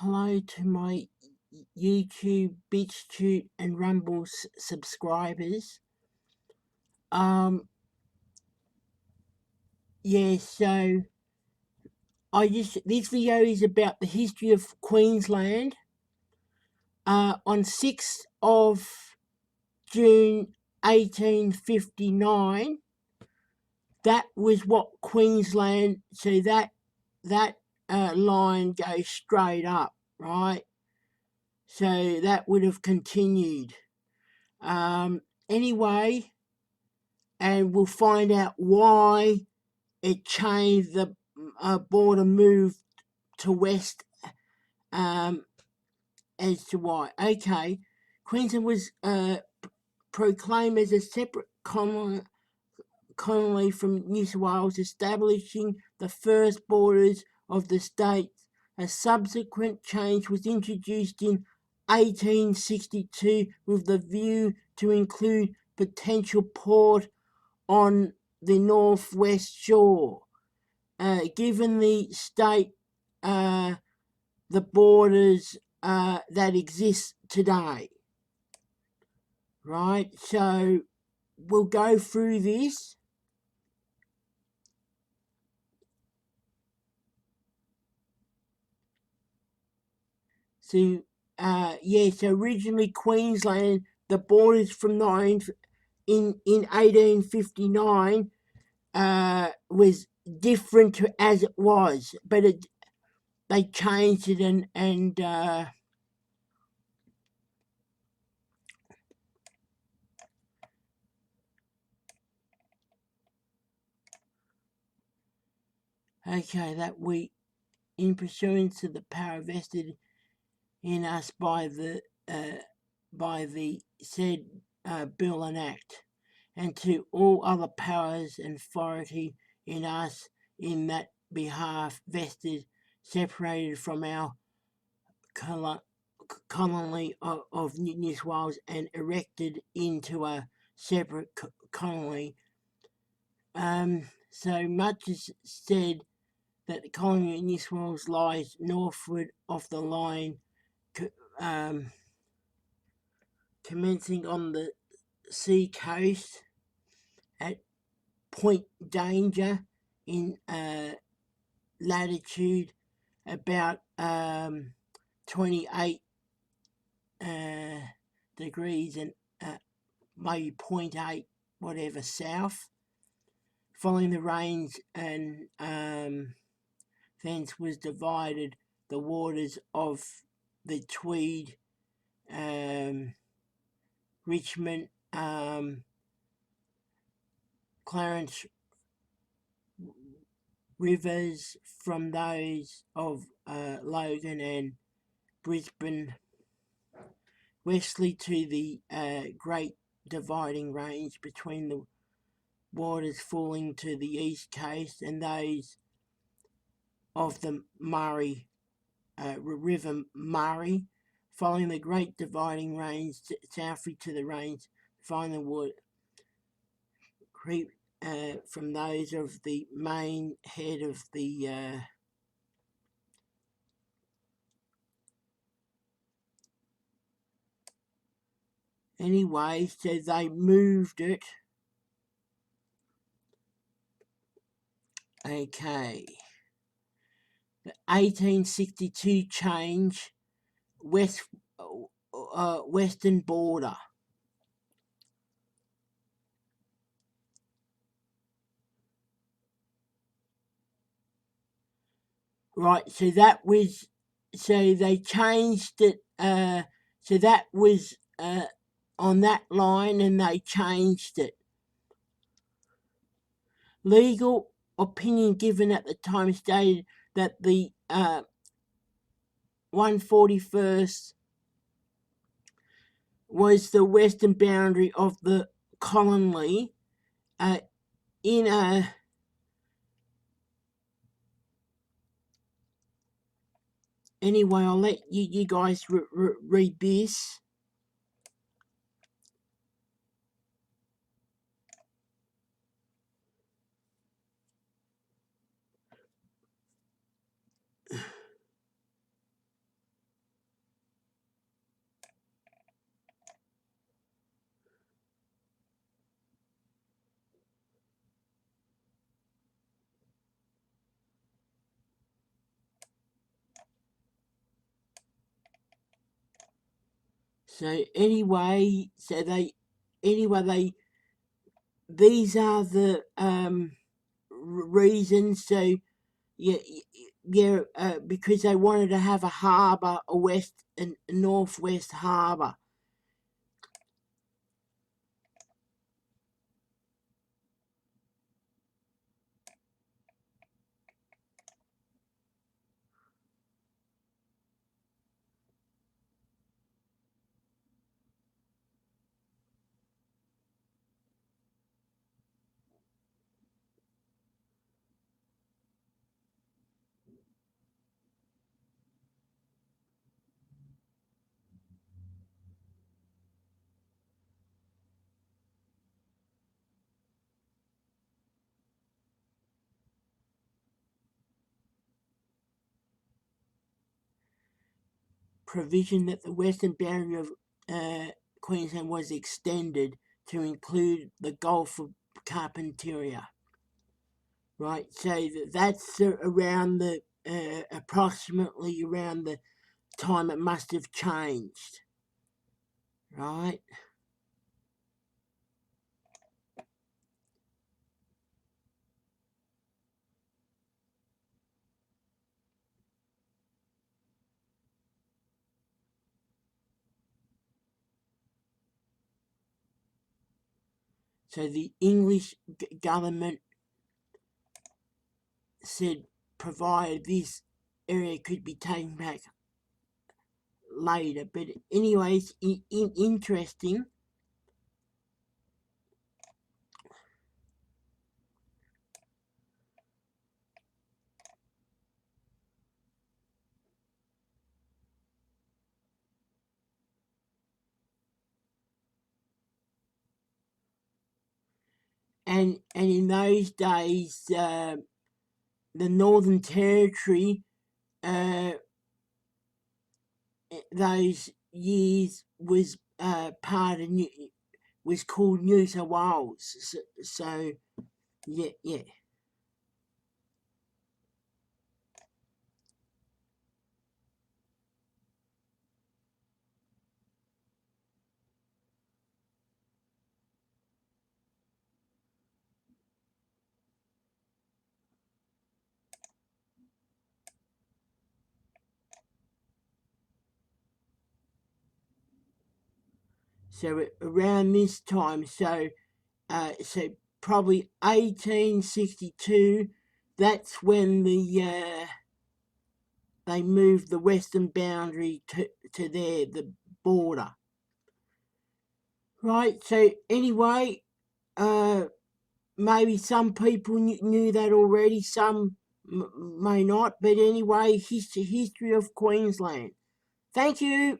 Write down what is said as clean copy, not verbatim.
hello to my YouTube, BitchTube and Rumble subscribers. Yeah, so this video is about the history of Queensland. On 6th of June 1859, that was what Queensland, so that line goes straight up, right? So that would have continued. Anyway, and we'll find out why it changed, the border moved to west, as to why. Okay, Queensland was proclaimed as a separate colony from New South Wales, establishing the first borders of the state. A subsequent change was introduced in 1862 with the view to include potential port on the northwest shore. Given the state, the borders that exist today. Right, so we'll go through this. So, so originally Queensland, the borders from in 1859 was different to as it was, but they changed it and okay, that we, in pursuance of the power vested in us by the said bill and act, and to all other powers and authority in us in that behalf vested, separated from our colony of New South Wales and erected into a separate colony. So much is said that the colony of New South Wales lies northward of the line, commencing on the sea coast at Point Danger in latitude about 28 degrees and maybe 0.8 whatever south, following the range, and thence was divided the waters of the Tweed, Richmond, Clarence rivers from those of Logan and Brisbane, westly to the Great Dividing Range between the waters falling to the east coast and those of the Murray, River Murray, following the Great Dividing Range southly to the range, find the water creep from those of the main head of the anyway, so they moved it. Okay. The 1862 change, western border. Right, so that was, so they changed it, so that was on that line and they changed it. Legal opinion given at the time stated that the 141st was the western boundary of the colony in a anyway, I'll let you guys read this. So anyway, these are the reasons. So yeah, because they wanted to have a harbour, a west and northwest harbour. Provision that the western boundary of Queensland was extended to include the Gulf of Carpentaria. Right, so that's around the approximately around the time it must have changed. Right. So the English government said provided this area could be taken back later. But anyways, interesting. And in those days, the Northern Territory, those years was part of was called New South Wales. So yeah. So around this time, so probably 1862. That's when they moved the western boundary to there, the border. Right. So anyway, maybe some people knew that already. Some may not. But anyway, history of Queensland. Thank you.